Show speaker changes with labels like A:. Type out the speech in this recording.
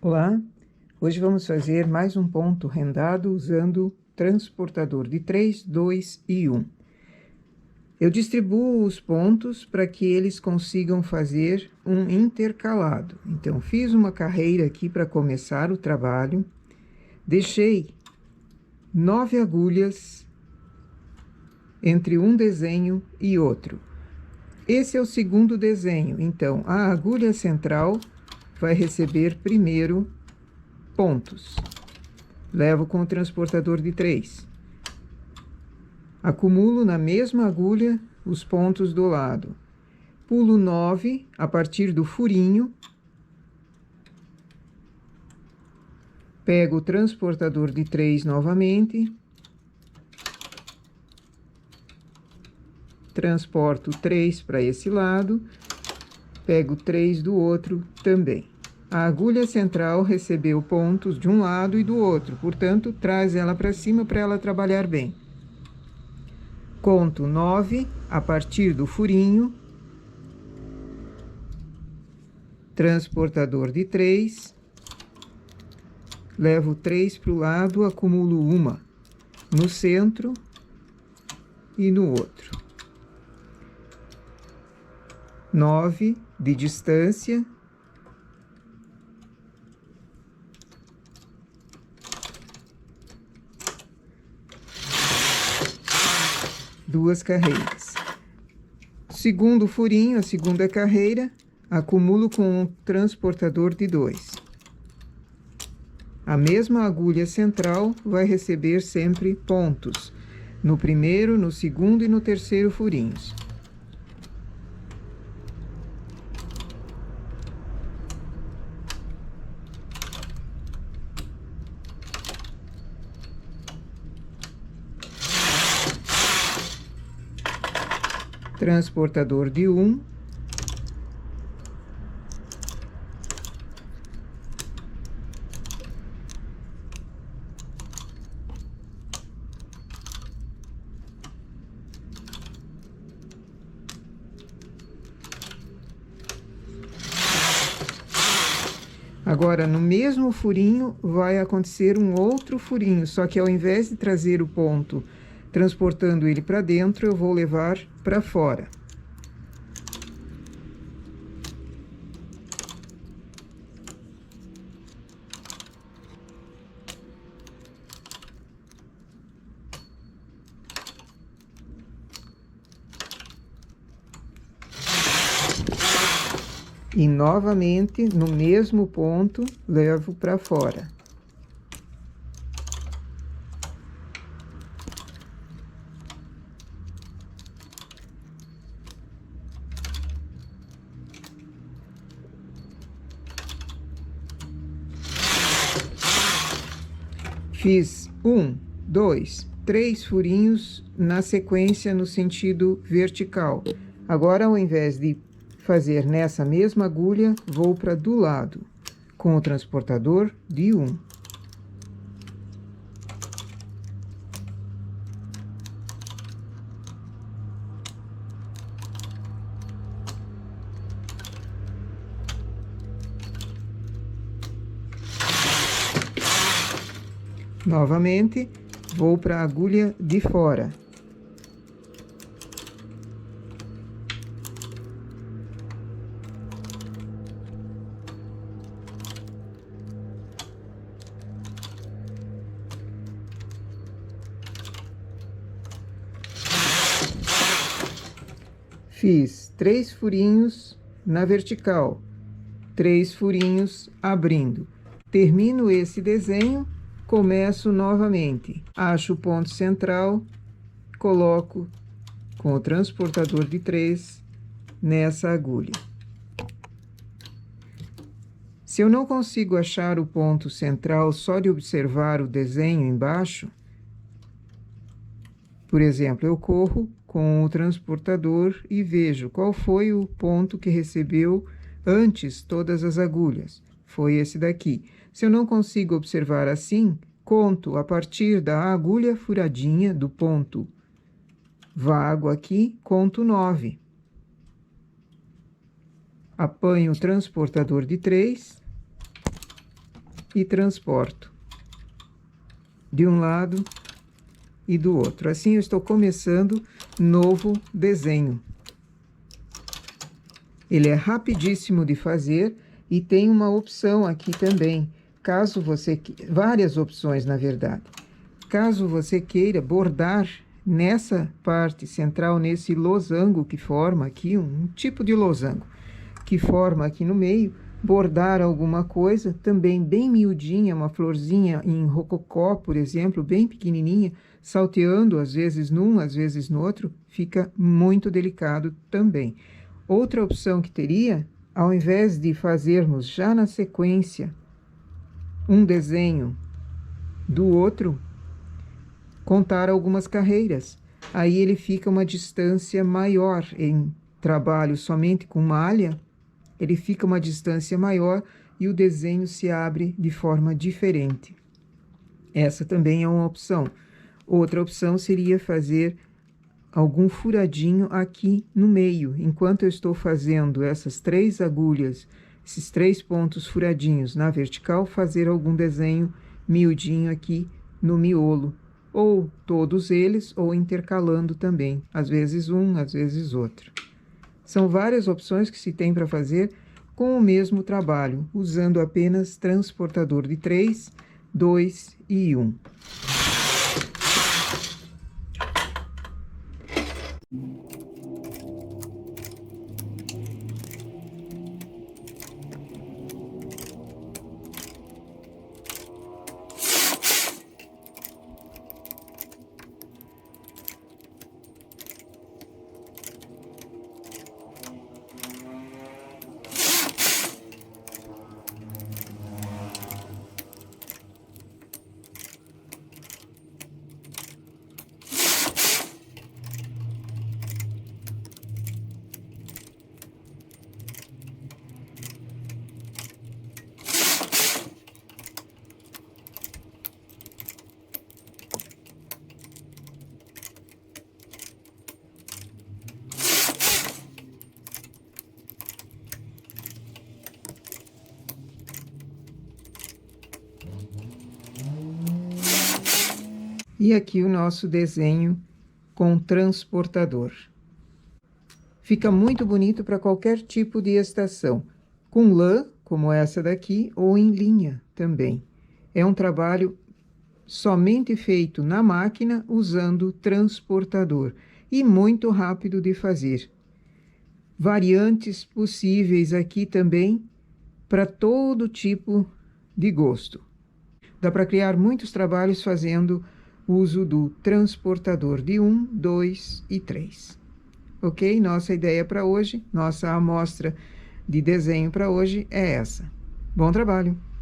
A: Olá, hoje vamos fazer mais um ponto rendado usando transportador de 3, 2 e 1. Eu distribuo os pontos para que eles consigam fazer um intercalado. Então, fiz uma carreira aqui para começar o trabalho, deixei 9 agulhas entre um desenho e outro. Esse é o segundo desenho, então a agulha central vai receber primeiro pontos. Levo com o transportador de 3. Acumulo na mesma agulha os pontos do lado. Pulo 9 a partir do furinho. Pego o transportador de 3 novamente. Transporto 3 para esse lado. Pego 3 do outro também. A agulha central recebeu pontos de um lado e do outro, portanto, traz ela para cima para ela trabalhar bem. Conto 9 a partir do furinho. Transportador de 3. Levo 3 para o lado, acumulo uma no centro e no outro. 9 de distância. Duas carreiras. Segundo furinho, a segunda carreira, acumulo com um transportador de 2. A mesma agulha central vai receber sempre pontos, no primeiro, no segundo e no terceiro furinhos. Transportador de 1. Agora, no mesmo furinho, vai acontecer um outro furinho, só que ao invés de trazer o ponto transportando ele para dentro, eu vou levar para fora. E novamente, no mesmo ponto, levo para fora. Fiz 1, 2, 3 furinhos na sequência no sentido vertical. Agora, ao invés de fazer nessa mesma agulha, vou para do lado, com o transportador de 1. Novamente, vou para a agulha de fora. Fiz 3 furinhos na vertical, 3 furinhos abrindo. Termino esse desenho. Começo novamente, acho o ponto central, coloco com o transportador de 3 nessa agulha. Se eu não consigo achar o ponto central só de observar o desenho embaixo, por exemplo, eu corro com o transportador e vejo qual foi o ponto que recebeu antes todas as agulhas. Foi esse daqui. Se eu não consigo observar assim, conto a partir da agulha furadinha do ponto vago aqui, conto 9. Apanho o transportador de 3 e transporto de um lado e do outro. Assim eu estou começando novo desenho. Ele é rapidíssimo de fazer e tem uma opção aqui também, caso você... várias opções, na verdade. Caso você queira bordar nessa parte central, nesse losango que forma aqui, um tipo de losango que forma aqui no meio, bordar alguma coisa, também bem miudinha, uma florzinha em rococó, por exemplo, bem pequenininha, salteando às vezes num, às vezes no outro, fica muito delicado também. Outra opção que teria, ao invés de fazermos já na sequência um desenho do outro, contar algumas carreiras. Aí ele fica uma distância maior. Em trabalho somente com malha, ele fica uma distância maior e o desenho se abre de forma diferente. Essa também é uma opção. Outra opção seria fazer algum furadinho aqui no meio. Enquanto eu estou fazendo essas 3 agulhas, esses 3 pontos furadinhos na vertical, fazer algum desenho miudinho aqui no miolo. Ou todos eles, ou intercalando também. Às vezes um, às vezes outro. São várias opções que se tem para fazer com o mesmo trabalho, usando apenas transportador de 3, 2 e 1. E aqui o nosso desenho com transportador. Fica muito bonito para qualquer tipo de estação, com lã, como essa daqui, ou em linha também. É um trabalho somente feito na máquina, usando transportador, e muito rápido de fazer. Variantes possíveis aqui também, para todo tipo de gosto. Dá para criar muitos trabalhos fazendo uso do transportador de 1, 2 e 3. Ok? Nossa ideia para hoje, nossa amostra de desenho para hoje é essa. Bom trabalho!